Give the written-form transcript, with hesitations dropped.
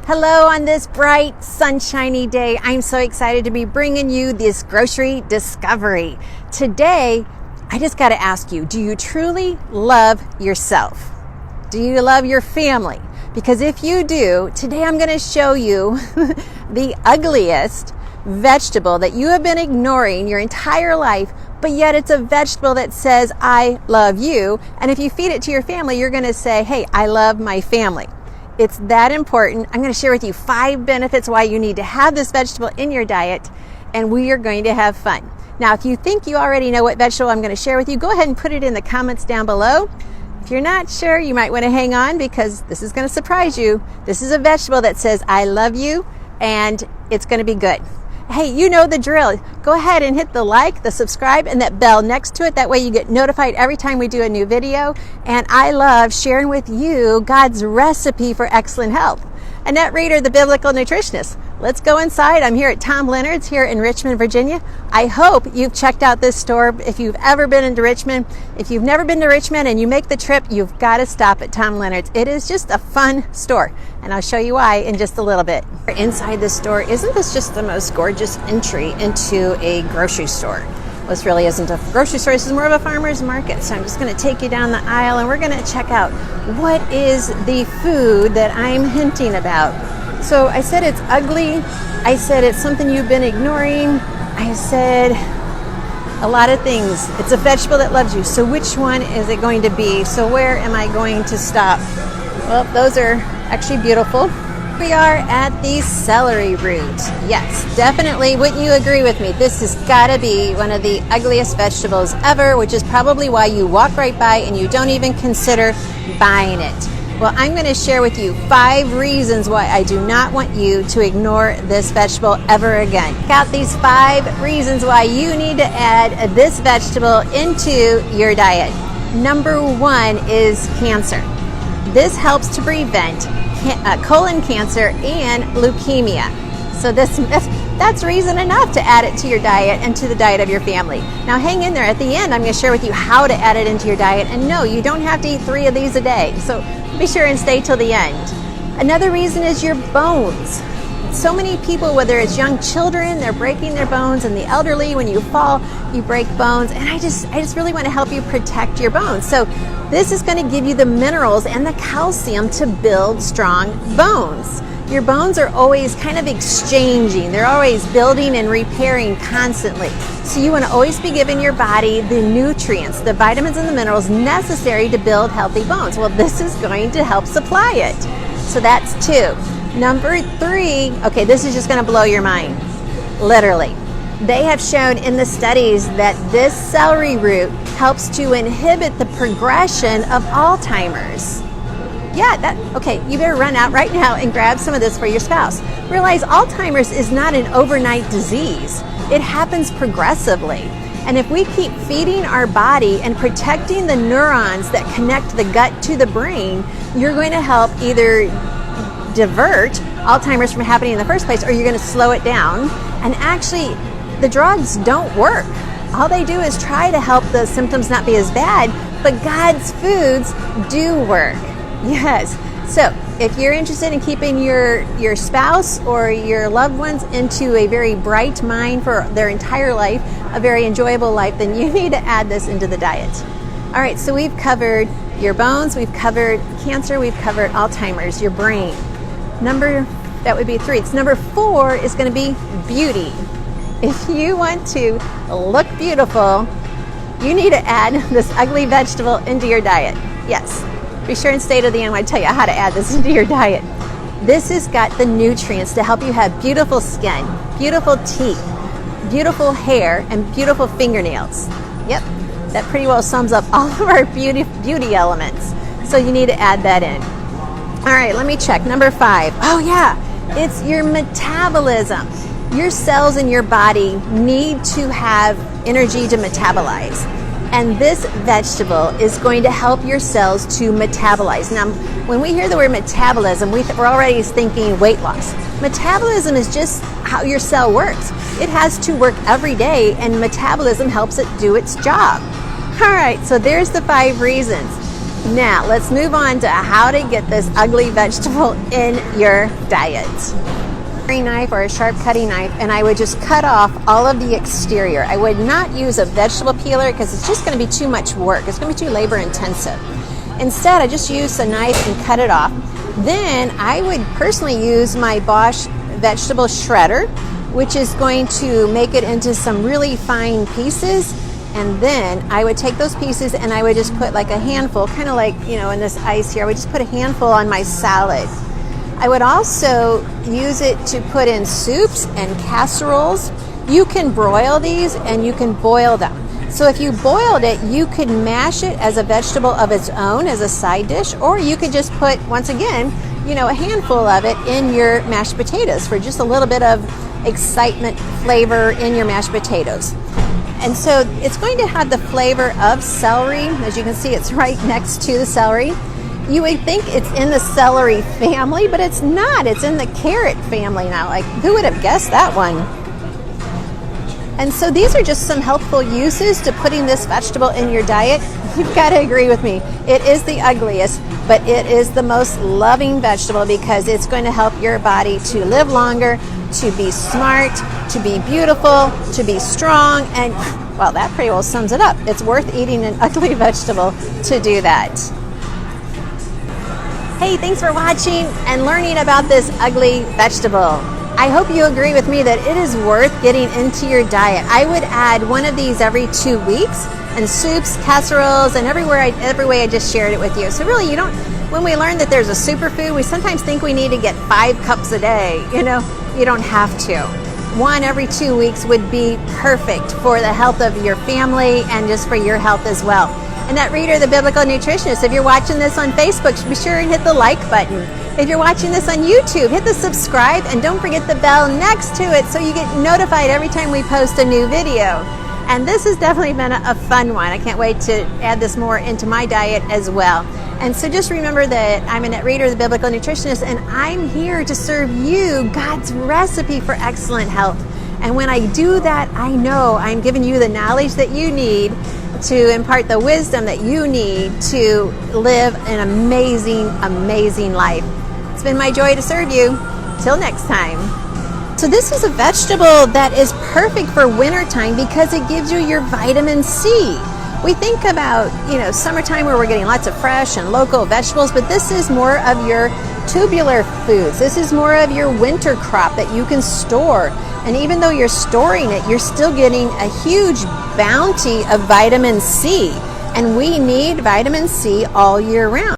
Hello on this bright, sunshiny day. I'm so excited to be bringing you this grocery discovery. Today, I just got to ask you, do you truly love yourself? Do you love your family? Because if you do, today I'm going to show you the ugliest vegetable that you have been ignoring your entire life, but yet it's a vegetable that says, I love you. And if you feed it to your family, you're going to say, hey, I love my family. It's that important. I'm going to share with you 5 benefits why you need to have this vegetable in your diet, and we are going to have fun. Now, if you think you already know what vegetable I'm going to share with you, go ahead and put it in the comments down below. If you're not sure, you might want to hang on because this is going to surprise you. This is a vegetable that says, I love you, and it's going to be good. Hey, you know the drill. Go ahead and hit the like, the subscribe, and that bell next to it. That way you get notified every time we do a new video. And I love sharing with you God's recipe for excellent health. Annette Reeder, the biblical nutritionist. Let's go inside. I'm here at Tom Leonard's here in Richmond, Virginia. I hope you've checked out this store if you've ever been into Richmond. If you've never been to Richmond and you make the trip, you've got to stop at Tom Leonard's. It is just a fun store, and I'll show you why in just a little bit. Inside the store, isn't this just the most gorgeous entry into a grocery store? Well, this really isn't a grocery store. This is more of a farmer's market. So I'm just going to take you down the aisle and we're going to check out what is the food that I'm hinting about. So I said it's ugly. I said it's something you've been ignoring. I said a lot of things. It's a vegetable that loves you. So which one is it going to be? So where am I going to stop? Well, those are actually beautiful. We are at the celery root. Yes, definitely. Wouldn't you agree with me? This has got to be one of the ugliest vegetables ever, which is probably why you walk right by and you don't even consider buying it. Well, I'm going to share with you 5 reasons why I do not want you to ignore this vegetable ever again. Check out these 5 reasons why you need to add this vegetable into your diet. Number 1 is cancer. This helps to prevent colon cancer and leukemia. So that's reason enough to add it to your diet and to the diet of your family. Now hang in there. At the end, I'm going to share with you how to add it into your diet. And no, you don't have to eat 3 of these a day. So be sure and stay till the end. Another reason is your bones. So many people, whether it's young children, they're breaking their bones, and the elderly, when you fall, you break bones. And I just really want to help you protect your bones. So this is going to give you the minerals and the calcium to build strong bones. Your bones are always kind of exchanging. They're always building and repairing constantly. So you want to always be giving your body the nutrients, the vitamins and the minerals necessary to build healthy bones. Well, this is going to help supply it. So that's 2. Number 3, okay, this is just going to blow your mind. Literally. They have shown in the studies that this celery root helps to inhibit the progression of Alzheimer's. Yeah, okay, you better run out right now and grab some of this for your spouse. Realize Alzheimer's is not an overnight disease. It happens progressively. And if we keep feeding our body and protecting the neurons that connect the gut to the brain, you're going to help either divert Alzheimer's from happening in the first place, or you're going to slow it down. And actually, the drugs don't work. All they do is try to help the symptoms not be as bad, but God's foods do work. Yes. So if you're interested in keeping your spouse or your loved ones into a very bright mind for their entire life, a very enjoyable life, then you need to add this into the diet. All right, so we've covered your bones, we've covered cancer, we've covered Alzheimer's, your brain. That would be 3. It's number 4 is going to be beauty. If you want to look beautiful, you need to add this ugly vegetable into your diet. Yes. Be sure and stay to the end when I tell you how to add this into your diet. This has got the nutrients to help you have beautiful skin, beautiful teeth, beautiful hair, and beautiful fingernails. Yep, that pretty well sums up all of our beauty elements. So you need to add that in. All right, let me check. Number 5. Oh yeah, it's your metabolism. Your cells in your body need to have energy to metabolize. And this vegetable is going to help your cells to metabolize. Now, when we hear the word metabolism, we're already thinking weight loss. Metabolism is just how your cell works. It has to work every day, and metabolism helps it do its job. All right, so there's the 5 reasons. Now, let's move on to how to get this ugly vegetable in your diet. A knife or a sharp cutting knife, and I would just cut off all of the exterior. I would not use a vegetable peeler because it's just going to be too much work. It's going to be too labor intensive. Instead, I just use a knife and cut it off. Then I would personally use my Bosch vegetable shredder, which is going to make it into some really fine pieces. And then I would take those pieces and I would just put like a handful, kind of like, in this ice here, I would just put a handful on my salad. I would also use it to put in soups and casseroles. You can broil these and you can boil them. So if you boiled it, you could mash it as a vegetable of its own as a side dish, or you could just put, once again, a handful of it in your mashed potatoes for just a little bit of excitement, flavor in your mashed potatoes. And so it's going to have the flavor of celery. As you can see, it's right next to the celery. You would think it's in the celery family, but it's not. It's in the carrot family now. Like, who would have guessed that one? And so these are just some helpful uses to putting this vegetable in your diet. You've got to agree with me. It is the ugliest, but it is the most loving vegetable because it's going to help your body to live longer, to be smart, to be beautiful, to be strong, and, well, that pretty well sums it up. It's worth eating an ugly vegetable to do that. Hey, thanks for watching and learning about this ugly vegetable. I hope you agree with me that it is worth getting into your diet. I would add one of these every 2 weeks in soups, casseroles, and every way I just shared it with you. So really, when we learn that there's a superfood, we sometimes think we need to get 5 cups a day. You don't have to. One every 2 weeks would be perfect for the health of your family and just for your health as well. And that Reader, the Biblical Nutritionist, if you're watching this on Facebook, be sure and hit the like button. If you're watching this on YouTube, hit the subscribe and don't forget the bell next to it so you get notified every time we post a new video. And this has definitely been a fun one. I can't wait to add this more into my diet as well. And so just remember that I'm Annette Reader, the Biblical Nutritionist, and I'm here to serve you God's recipe for excellent health. And when I do that, I know I'm giving you the knowledge that you need to impart the wisdom that you need to live an amazing, amazing life. It's been my joy to serve you. Till next time. So this is a vegetable that is perfect for wintertime because it gives you your vitamin C. We think about, summertime where we're getting lots of fresh and local vegetables, but this is more of your tubular foods. This is more of your winter crop that you can store. And even though you're storing it, you're still getting a huge bounty of vitamin C. And we need vitamin C all year round.